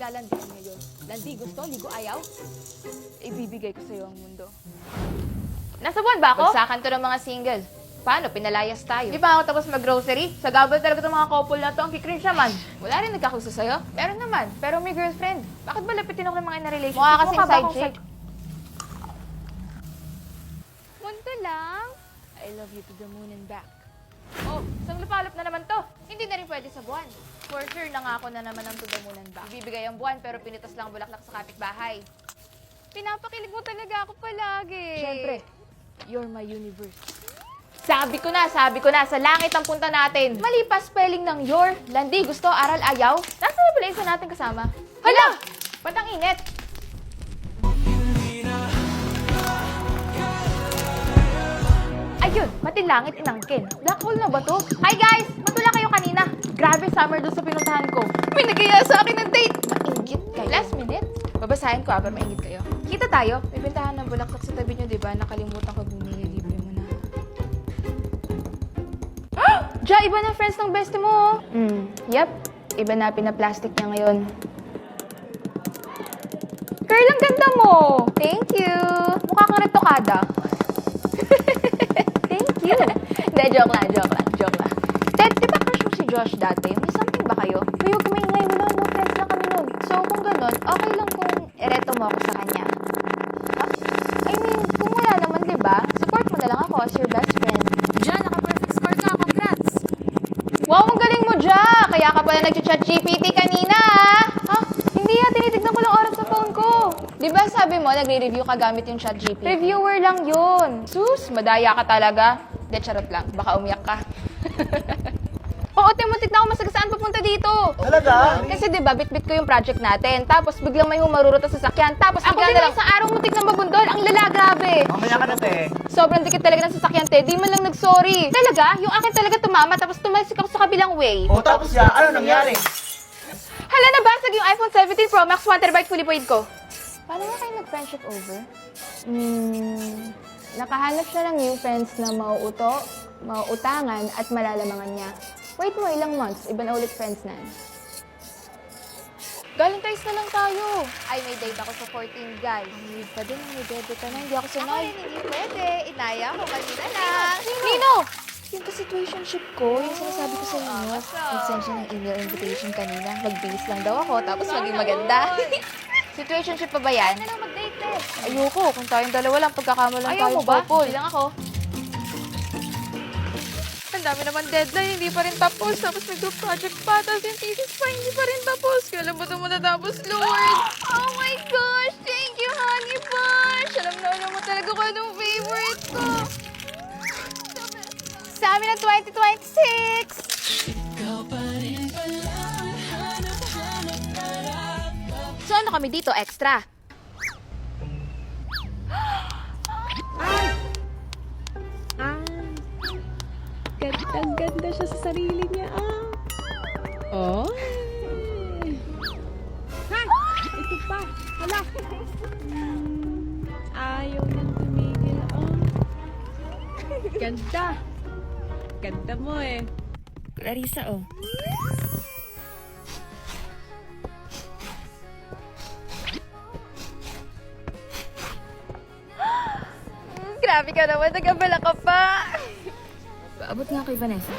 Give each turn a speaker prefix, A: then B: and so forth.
A: paglalandian ngayon. Landi gusto, ligo ayaw. Ibibigay ko sa'yo ang mundo. Nasa buwan ba ako? Bagsakan to ng mga single. Paano? Pinalayas tayo. Di pa ako tapos mag-grocery? Sa gabal talaga itong mga couple na to. Ang kikringe naman. Wala rin nagkakusa sa'yo? Meron naman. Pero may girlfriend. Bakit ba lapitin ako ng mga in-relationship? Mukha kasing side chick. Munto lang. I love you to the moon and back. Oh, isang lupalop na naman to. Hindi na rin pwede sa buwan. For sure, nangako na naman ang to the moon and back. Ibibigay ang buwan pero pinitas lang bulaklak sa kapitbahay. Pinapakilig mo talaga ako palagi. Siyempre, you're my universe. Sabi ko na, sa langit ang punta natin. Mali pa spelling ng your, landi, gusto, aral, ayaw. Nasaan na pala isa natin kasama? Hala! Ba't ang init? Ayun, matilangit inangkin. Black hole na ba to? Hi guys! Matula kayo kanina. Grabe summer doon sa pinuntahan ko. May nagaya sa akin ng date. Maingit kayo. Last minute? Babasahin ko para maingit kayo. Kita tayo. May bentahan ng bulaklak sa tabi nyo, diba? Nakalimutan ko bumili. Libre mo na. Ja, iba na friends ng bestie mo. Yep. Iba na pinaplastic niya ngayon. Girl, ang ganda mo. Thank you. Mukha kang retokada. Thank you. Hindi, joke lang. Ted, di ba crush mo si Josh dati? May something ba kayo? Huwag ka maingay, wala, no friends lang kami nun. So, kung ganun, okay lang kung ereto mo ako sa kanya. Huh? I mean, kung wala naman, di ba? Support mo na lang ako as your best friend.
B: Diyan, naka-perfect score ka. Congrats!
A: Wow, ang galing mo, Ja! Kaya ka pala nag-chat GPT kanina, ha? Hindi tinitignan ko lang oras sa phone ko. Di ba sabi mo, nagre-review ka gamit yung chat GPT? Reviewer lang yun. Sus, madaya ka talaga. De, charot lang. Baka umiyak ka. Oo, timuntik na ako masagasaan papunta dito.
C: Talaga?
A: Kasi di ba, bit-bit ko yung project natin. Tapos biglang may humarurot sa sasakyan. Tapos bigla na lang isang araw muntik ng mabundol. Ang lala, grabe.
C: Mamaya ka na, te.
A: Sobrang dikit talaga ng sasakyan, te. Di man lang nag-sorry. Talaga? Yung akin talaga tumama, tapos tumalsik ako sa kabilang way.
C: O tapos ya, ano nangyari?
A: Hala, nabasag yung iPhone 17 Pro Max 1 TB fully paid ko. Paano nga kayo nag-friendship over? Nakahanap siya ng new friends na mauutangan at malalamangan niya. Wait mo, ilang months, iba na ulit friends na. Valentine's na lang tayo. Ay, may date ako sa 14, guys. Ang weird pa din, may date ka na. Hindi ako sanay. Ako hindi pwede. Inaya ko kanina lang. Nino! Yung ka-situationship ko, yung sinasabi ko sa inyo. Nag-send siya ng email invitation kanina. Mag-base lang daw ako, tapos maging maganda. Situationship pa ba yan? Ano lang mag-date eh? Ayoko, kung tayong dalawa lang, pagkakamalan tayo couple. Bilang ako. Ang dami naman deadline, hindi pa rin tapos. Tapos may group project pa, tapos yung thesis pa, hindi pa rin tapos. Kailan ba ito matatapos, Lord? Oh my gosh! Thank you, Honey Bunch! Alam mo talaga kung anong favorite ko. Sa amin ang 2026! So ano kami dito, extra?
B: Ganda siya sa sarili niya, Oh. Ha! Ito pa. Hala. Ayaw nang tumigil, Ganda. Ganda mo, Clarissa,
A: Grabe ka naman, nagabala ka pa.
B: Paabot nga kay Vanessa.